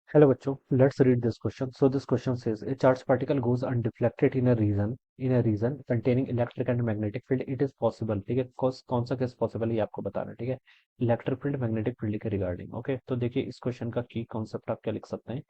Hello bachcho, let's read this question. So this question says a charged particle goes undeflected in a region containing electric and magnetic field. It is possible, ठीक है, कौन सा case possible है ये आपको बताना है, ठीक है। इलेक्ट्रिक फील्ड मैग्नेटिक फील्ड के रिगार्डिंग, ओके। तो देखिए इस क्वेश्चन का की कॉन्सेप्ट आप क्या लिख सकते हैं।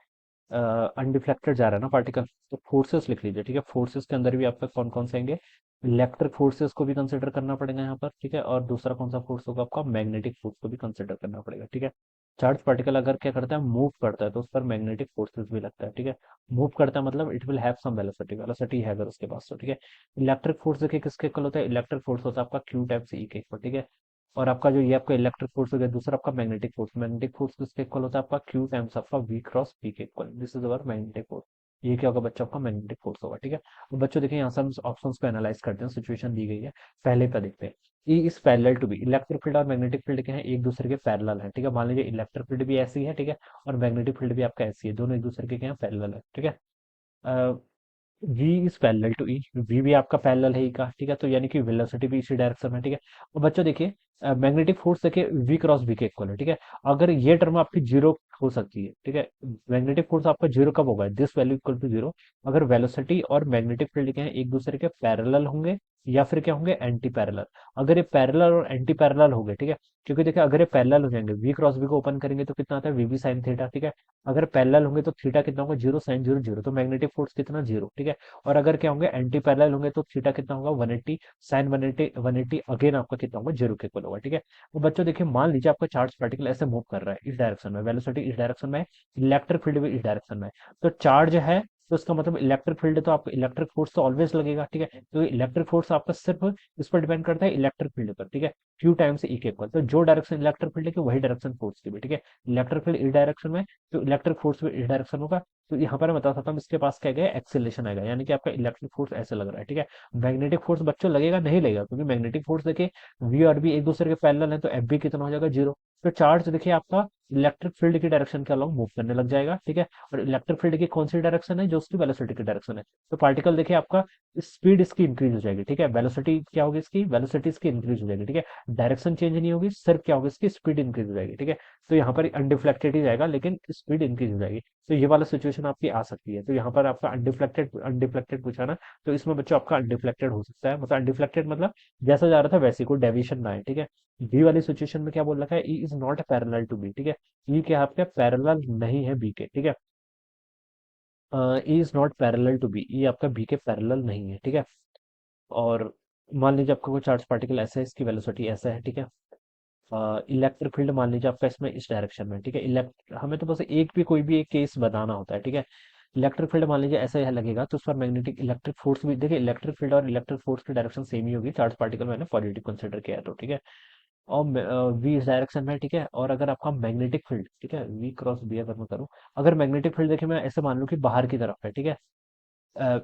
अनडिफ्लेक्टेड जा रहा है ना पार्टिकल, तो फोर्सेस लिख लीजिए, ठीक है। फोर्सेस के अंदर भी आपका कौन कौन से आएंगे, इलेक्ट्रिक फोर्सेस को भी कंसिडर करना पड़ेगा यहाँ पर, ठीक है। और दूसरा कौन सा फोर्स होगा आपका, मैग्नेटिक फोर्स को भी कंसिडर करना पड़ेगा, ठीक है। चार्ज पार्टिकल अगर क्या करता है, मूव करता है, तो उस पर मैग्नेटिक फोर्सेस भी लगता है, ठीक है। मूव करता है मतलब it will have some velocity, velocity है अगर उसके पास, तो ठीक है। इलेक्ट्रिक फोर्स देखिए किसके इक्वल होता है, इलेक्ट्रिक फोर्स होता है आपका क्यू टाइम्स ई के इक्वल, ठीक है। और आपका जो ये आपका इलेक्ट्रिक फोर्स हो गया, दूसरा आपका मैग्नेटिक फोर्स किसके इक्वल होता है, आपका क्यू टाइम्स आपका वी क्रॉस पी के equal, this is our magnetic force. ये क्या होगा बच्चों, आपका मैग्नेटिक फोर्स होगा, ठीक है। तो बच्चों देखिए यहाँ से हम ऑप्शंस को एनालाइज करते हैं, सिचुएशन दी गई है। पहले पे देखते हैं, E is parallel to B, electric field और मैग्नेटिक फील्ड क्या है, एक दूसरे के पैरेलल है, ठीक है। मान लीजिए इलेक्ट्रिक फील्ड भी ऐसी है, ठीक है, और मैग्नेटिक फील्ड भी आपका ऐसी है, दोनों एक दूसरे के क्या है, पैरेलल है, ठीक है। V is parallel to E, V भी आपका पैरेलल है ई का, ठीक है। तो यानी कि वेलोसिटी भी इसी डायरेक्शन में, ठीक है। और बच्चों देखिए मैग्नेटिक फोर्स देखिए वी क्रॉस वी के इक्वल है, ठीक है। अगर ये टर्म आपकी जीरो हो सकती है, ठीक है। मैग्नेटिक फोर्स आपका जीरो कब होगा, this value equal to zero, अगर वेलोसिटी और मैग्नेटिक फील्ड क्या है, एक दूसरे के पैरेलल होंगे, या फिर क्या होंगे, एंटी पैरेलल। अगर ये पैरेलल और एंटी पैरेलल हो गए, ठीक है, क्योंकि देखिए अगर ये पैरेलल हो जाएंगे, वी क्रॉस वी को ओपन करेंगे तो कितना आता है, वी बी साइन थीटा, ठीक है। अगर पैरेलल होंगे तो थीटा कितना होगा, जीरो साइन जीरो जीरो, तो मैग्नेटिक फोर्स कितना, जीरो, ठीक है। और अगर क्या होंगे, एंटी पैरेलल होंगे तो थीटा कितना होगा, 180 साइन 180 अगेन आपका कितना होगा, जीरो के इक्वल होगा, ठीक है। तो बच्चों देखिए मान लीजिए आपका चार्ज पार्टिकल ऐसे मूव कर रहा है इस डायरेक्शन में, वेलोसिटी इस डायरेक्शन में है, इलेक्ट्रिक फील्ड भी इस डायरेक्शन में है, तो चार्ज है, तो इसका मतलब इलेक्ट्रिक फील्ड, तो आपको इलेक्ट्रिक फोर्स तो ऑलवेज लगेगा, ठीक है। तो इलेक्ट्रिक फोर्स आपका सिर्फ इस पर डिपेंड करता है, इलेक्ट्रिक फील्ड पर, ठीक है। क्यू टाइम्स ई के इक्वल, तो जो डायरेक्शन इलेक्ट्रिक फील्ड की वही डायरेक्शन फोर्स की भी, ठीक है। इलेक्ट्रिक फील्ड इस डायरेक्शन में, तो इलेक्ट्रिक फोर्स भी इस डायरेक्शन होगा। तो यहाँ पर मैं बता सकता हूँ इसके पास क्या गया, एक्सेलेरेशन आएगा, यानी कि आपका इलेक्ट्रिक फोर्स ऐसे लग रहा है, ठीक है। मैग्नेटिक फोर्स बच्चों लगेगा, नहीं लगेगा, क्योंकि मैग्नेटिक फोर्स देखिए वी और बी एक दूसरे के पैरेलल है, तो एफ बी कितना हो जाएगा, जीरो। तो चार्ज देखिए आपका इलेक्ट्रिक फील्ड की डायरेक्शन के अलॉन्ग मूव करने लग जाएगा, ठीक है। और इलेक्ट्रिक फील्ड की कौन सी डायरेक्शन है, जो उसकी वेलोसिटी की डायरेक्शन है। तो पार्टिकल देखिए आपका स्पीड इसकी इंक्रीज हो जाएगी, ठीक है। वेलोसिटी क्या होगी इसकी, वेलोसिटी इसकी इंक्रीज हो जाएगी, ठीक है। डायरेक्शन चेंज नहीं होगी, सिर्फ क्या होगी, इसकी स्पीड इंक्रीज हो जाएगी, ठीक है। तो यहाँ पर अनडिफ्लेक्टेड ही जाएगा, लेकिन स्पीड इंक्रीज हो जाएगी। तो ये वाला सिचुएशन आपकी आ सकती है। तो यहाँ पर आपका अनडिफ्लेक्टेड अनडिफ्लेक्टेड पूछा ना, तो इसमें बच्चों आपका अनडिफ्लेक्टेड हो सकता है, मतलब अनडिफ्लेक्टेड मतलब जैसा जा रहा था वैसे, कोई डेविएशन ना है, ठीक है। बी वाली सिचुएशन में क्या बोल रखा है, E is not parallel to B, ठीक है। ई क्या आपके पैरेलल नहीं है बी के, ठीक है। E is not parallel to B, E आपका बी के पैरेलल नहीं है, ठीक है। और मान लीजिए आपका कोई चार्ज पार्टिकल ऐसा है, इसकी वेलोसिटी ऐसा है, ठीक है। इलेक्ट्रिक फील्ड मान लीजिए आपका इसमें इस डायरेक्शन में, ठीक है। इलेक्ट हमें तो बस एक भी कोई भी एक केस बनाना होता है, ठीक है। इलेक्ट्रिक फील्ड मान लीजिए ऐसा लगेगा, तो उस पर मैग्नेटिक इलेक्ट्रिक फोर्स भी देखिए, इलेक्ट्रिक फील्ड और इलेक्ट्रिक फोर्स की डायरेक्शन सेम ही होगी, चार्ज पार्टिकल मैंने पॉजिटिव कंसिडर किया है, तो ठीक है। और वी इस डायरेक्शन में है, ठीक है। और अगर आपका मैग्नेटिक फील्ड, ठीक है, वी क्रॉस बी अगर मैं करूँ, अगर मैग्नेटिक फील्ड देखिए मैं ऐसे मान लूँ कि बाहर की तरफ है, ठीक है।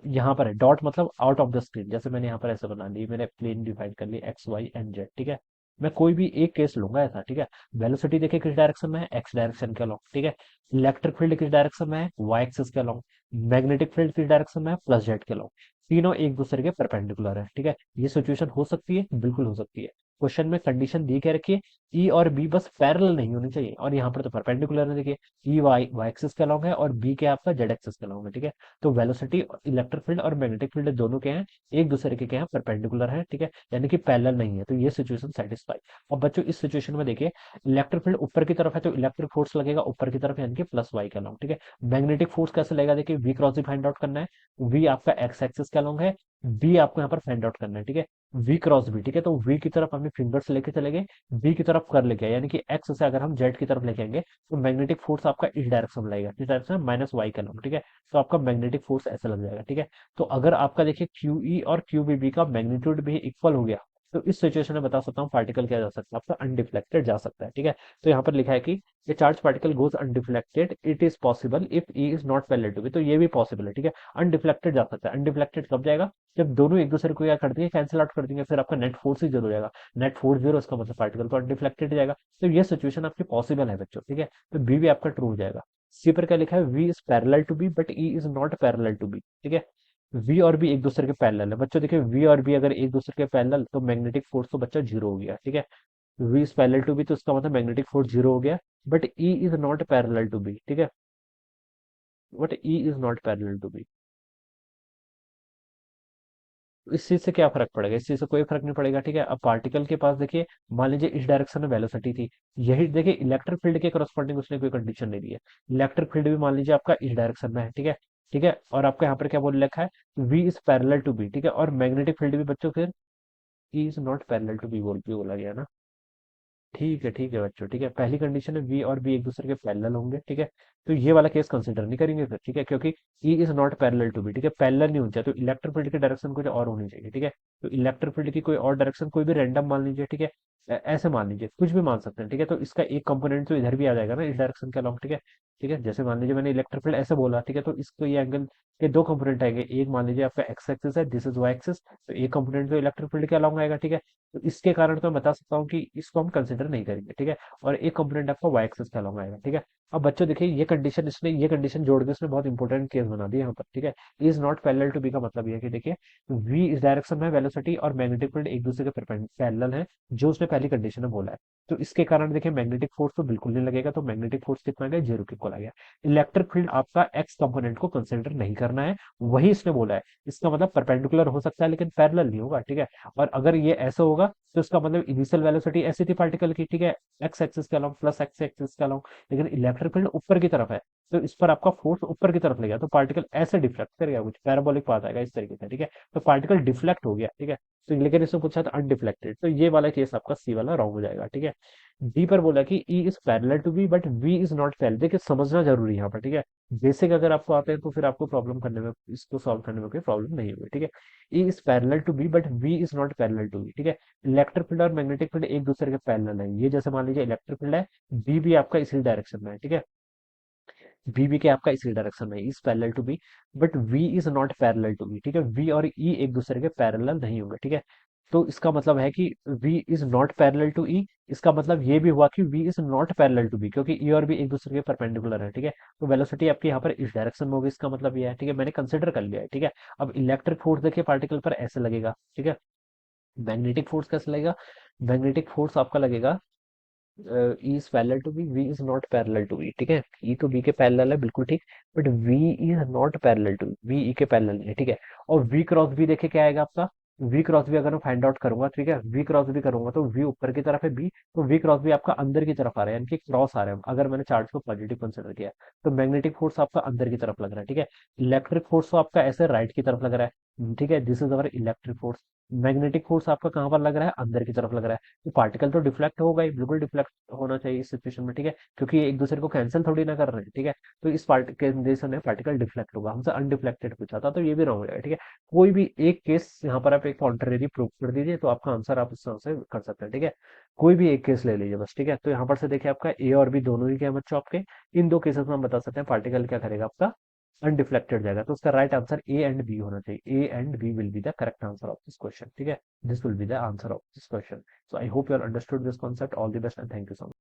यहाँ पर है डॉट मतलब आउट ऑफ द स्क्रीन, जैसे मैंने यहाँ पर ऐसे बना ली, मैंने प्लेन डिवाइड कर ली एक्स वाई एंड जेड, ठीक है। मैं कोई भी एक केस लूंगा ऐसा, ठीक है। वेलोसिटी देखिए किस डायरेक्शन में है, एक्स डायरेक्शन के अलोंग, ठीक है। इलेक्ट्रिक फील्ड किस डायरेक्शन में है, वाई एक्सिस के अलोंग। मैग्नेटिक फील्ड किस डायरेक्शन में है, प्लस जेड के अलोंग। तीनों एक दूसरे के परपेंडिकुलर है, ठीक है। ये सिचुएशन हो सकती है, बिल्कुल हो सकती है। क्वेश्चन में कंडीशन दी के रखिए, ई और बी बस पैरेलल नहीं होनी चाहिए, और यहाँ पर तो परपेंडिकुलर है, देखिए ई वाई वाई एक्सिस के अलोंग है, और बी के आपका जेड एक्सिस के अलोंग है, ठीक है। तो वेलोसिटी इलेक्ट्रिक फील्ड और मैग्नेटिक फील्ड दोनों के हैं, एक दूसरे के क्या है, परपेंडिकुलर है, ठीक है। यानी कि पैरेलल नहीं है, तो ये सिचुएशन सेटिस्फाई। और बच्चों इस सिचुएशन में देखिए, इलेक्ट्रिक फील्ड ऊपर की तरफ है, तो इलेक्ट्रिक फोर्स लगेगा ऊपर की तरफ, यानी कि प्लस वाई के अलोंग, ठीक है। मैग्नेटिक फोर्स कैसे लगेगा, देखिए वी क्रॉस फाइंड आउट करना है, वी आपका एक्स एक्सिस के अलोंग है, बी आपको यहाँ पर फाइंड आउट करना है, ठीक है। वी क्रॉस बी, ठीक है, तो वी की तरफ अपने फिंगर्स लेके चले गए, बी की तरफ कर लेके आए, यानी कि एक्स से अगर हम जेड की तरफ लेके आएंगे, तो मैग्नेटिक फोर्स आपका इस डायरेक्शन में लगेगा, इस डायरेक्शन में माइनस वाई का नाम, ठीक है। तो आपका मैग्नेटिक फोर्स ऐसा लग जाएगा, ठीक है। तो अगर आपका देखिए क्यू ई और क्यू बी का मैग्नीट्यूड भी इक्वल हो गया, तो इस सिचुएशन में बता सकता हूँ पार्टिकल क्या जा सकता है, आपका अनडिफ्लेक्टेड जा सकता है, ठीक है। तो यहाँ पर लिखा है कि ये charge particle goes undeflected, it is possible if E is not parallel to B, तो ये भी पॉसिबल है, ठीक है। अनडिफ्लेक्टेड जा सकता है, अनडिफ्लेक्टेड कब जाएगा, जब दोनों एक दूसरे को क्या कर देंगे, कैंसिल आउट कर देंगे, फिर आपका नेट फोर्स ही जीरो हो जाएगा। नेट फोर्स जीरो, इसका मतलब पार्टिकल तो अनडिफ्लेक्टेड जाएगा। तो ये सिचुएशन आपकी पॉसिबल है बच्चों, ठीक है। तो बी भी आपका ट्रू हो जाएगा। सी पर क्या लिखा है, V is parallel to B but E is not parallel to B, ठीक है। वी और बी एक दूसरे के पैरेलल है बच्चों, देखिए वी और बी अगर एक दूसरे के पैरेलल, तो मैग्नेटिक फोर्स तो बच्चा जीरो हो गया, ठीक है। V is parallel to B, तो इसका मतलब मैग्नेटिक फोर्स जीरो हो गया, but E is not parallel to B, ठीक है। But E is not parallel to B. इस चीज से क्या फर्क पड़ेगा? इस चीज से कोई फर्क नहीं पड़ेगा, ठीक है। अब पार्टिकल के पास देखिए, मान लीजिए इस डायरेक्शन में वेलोसिटी थी, यही देखिए इलेक्ट्रिक फील्ड के करस्पॉन्डिंग उसने कोई कंडीशन नहीं दी है। इलेक्ट्रिक फील्ड भी मान लीजिए आपका इस डायरेक्शन में है, ठीक है। ठीक है, और आपका यहाँ पर क्या बोल रखा है, V is parallel to B, ठीक है। और मैग्नेटिक फील्ड भी बच्चों फिर E is not parallel to B बोल भी बोला गया ना। ठीक है बच्चों, ठीक है। पहली कंडीशन है वी और बी एक दूसरे के पैरेलल होंगे, ठीक है। तो ये वाला केस कंसिडर नहीं करेंगे फिर, ठीक है, क्योंकि E is not parallel to B, ठीक है। पैरेलल नहीं होना चाहिए, तो इलेक्ट्रिक फील्ड की डायरेक्शन कुछ और होनी चाहिए, ठीक है। तो इलेक्ट्रिक फील्ड की कोई और डायरेक्शन, कोई भी रैंडम मान लीजिए, ठीक है। ऐसे मान लीजिए, कुछ भी मान सकते हैं, ठीक है। तो इसका एक कंपोनेंट तो इधर भी आ जाएगा ना, इस डायरेक्शन के अलॉन्ग, ठीक है। ठीक है, जैसे मान लीजिए मैंने इलेक्ट्रिक फील्ड ऐसे बोला, ठीक है, तो इसको ये एंगल के दो कंपोनेंट आएंगे। एक मान लीजिए आपका एक्स एक्सिस है, दिस इज वाई एक्सिस, तो एक कंपोनेंट तो इलेक्ट्रिक फील्ड के अलॉन्ग आएगा, ठीक है। तो इसके कारण तो मैं बता सकता हूँ कि इसको हम कंसिडर नहीं करेंगे, ठीक है। और एक कंपोनेंट आपका वाई एक्सिस का अलॉन्ग आएगा, ठीक है। अब बच्चों देखिए, ये कंडीशन इसने, ये कंडीशन जोड़ के इसने बहुत इंपॉर्टेंट केस बना दिया यहाँ पर, ठीक है। Is not parallel to B का मतलब ये है कि देखिए, वी इस डायरेक्शन में वेलोसिटी और मैग्नेटिक फील्ड एक दूसरे के पैरेलल है, जो उसने पहली कंडीशन में बोला है। तो इसके कारण देखिए मैग्नेटिक फोर्स तो बिल्कुल नहीं लगेगा, तो मैग्नेटिक फोर्स कितना आ गया, जीरो के इक्वल आ गया। इलेक्ट्रिक फील्ड आपका एक्स कंपोनेंट को कंसिडर नहीं करना है, वही इसने बोला है। इसका मतलब परपेंडिकुलर हो सकता है लेकिन पैरेलल नहीं होगा, ठीक है। और अगर ये ऐसा होगा, तो इसका मतलब इनिशियल वेलोसिटी ऐसी थी पार्टिकल की, ठीक है, एक्स एक्सिस के अलोंग प्लस एक्स एक्सिस के अलोंग, लेकिन इलेक्ट्रिक फील्ड ऊपर की तरफ है, तो इस पर आपका फोर्स ऊपर की तरफ लगेगा, तो पार्टिकल ऐसे डिफ्लेक्ट करेगा, कुछ पैराबोलिक पाथ आएगा इस तरीके से, ठीक है। तो पार्टिकल डिफ्लेक्ट हो गया, ठीक है। तो लेकिन इसमें पूछा था अनडिफ्लेक्टेड, तो ये वाला केस आपका सी वाला रॉन्ग हो जाएगा, ठीक है। डी पर बोला कि E is parallel to B but V is not parallel, देखिए समझना जरूरी है यहाँ पर, ठीक है। बेसिक अगर आपको आते हैं तो फिर आपको प्रॉब्लम करने में, इसको सॉल्व करने में कोई प्रॉब्लम नहीं होगी, ठीक है। E is parallel to B but V is not parallel to B, ठीक है। इलेक्ट्रिक फील्ड और मैग्नेटिक फील्ड एक दूसरे के पैरेलल है, ये जैसे मान लीजिए इलेक्ट्रिक फील्ड है, बी भी आपका इसी डायरेक्शन में है, ठीक है। बी भी क्या आपका इसी डायरेक्शन में, is parallel to B but V is not parallel to B, ठीक है। वी और ई एक दूसरे के पैरेलल नहीं होंगे, ठीक है। तो इसका मतलब है कि v is not parallel to E, इसका मतलब ये भी हुआ कि v is not parallel to b, क्योंकि e और b एक दूसरे के परपेंडिकुलर है, ठीक है। तो वेलोसिटी आपकी यहाँ पर इस डायरेक्शन में होगी, इसका मतलब ये है, ठीक है। मैंने कंसिडर कर लिया है, ठीक है। अब इलेक्ट्रिक फोर्स देखिए पार्टिकल पर ऐसे लगेगा, ठीक है। मैग्नेटिक फोर्स कैसे लगेगा? मैग्नेटिक फोर्स आपका लगेगा, E is parallel to B, V is not parallel to B, ठीक है। ई तो बी के पैरेलल है, बिल्कुल ठीक। But V is not parallel to V, E के पैरेलल है, ठीक है। और वी क्रॉस बी देखिए क्या आएगा आपका, वी क्रॉस बी अगर मैं फाइंड आउट करूंगा, ठीक है, वी क्रॉस बी करूंगा तो वी ऊपर की तरफ है, बी तो वी क्रॉस बी आपका अंदर की तरफ आ रहा है, यानी कि क्रॉस आ रहा है। अगर मैंने चार्ज को पॉजिटिव कंसिडर किया, तो मैग्नेटिक फोर्स आपका अंदर की तरफ लग रहा है, ठीक है। इलेक्ट्रिक फोर्स तो आपका ऐसे राइट की तरफ लग रहा है, ठीक है, this is our electric force. Magnetic force आपका कहाँ पर लग रहा है, अंदर की तरफ लग रहा है। तो पार्टिकल तो डिफ्लेक्ट होगा ही, बिल्कुल डिफ्लेक्ट होना चाहिए इस सिचुएशन में, ठीक है, क्योंकि ये एक दूसरे को कैंसिल थोड़ी ना कर रहे हैं, ठीक है। तो इस पार्ट कंडीशन में पार्टिकल डिफ्लेक्ट होगा, हमसे अनडिफ्लेक्टेड पूछा था, तो ये भी रॉन्ग हो जाएगा, ठीक है। कोई भी एक केस यहाँ पर आप एक कॉन्ट्रेरी प्रूव कर दीजिए, तो आपका आंसर आप इस तरह से कर सकते हैं, ठीक है। कोई भी एक केस ले लीजिए बस, ठीक है। तो यहाँ पर से देखिए आपका ए और बी दोनों ही क्या है बच्चों आपके, इन दो केसेस में हम बता सकते हैं पार्टिकल क्या करेगा आपका, अनडिफ्लेक्टेड जाएगा। तो उसका right answer A and B होना चाहिए, A and B will be the correct answer of this question, ठीक है। This will be the answer of this question. So I hope you all understood this concept. All the best and thank you so much.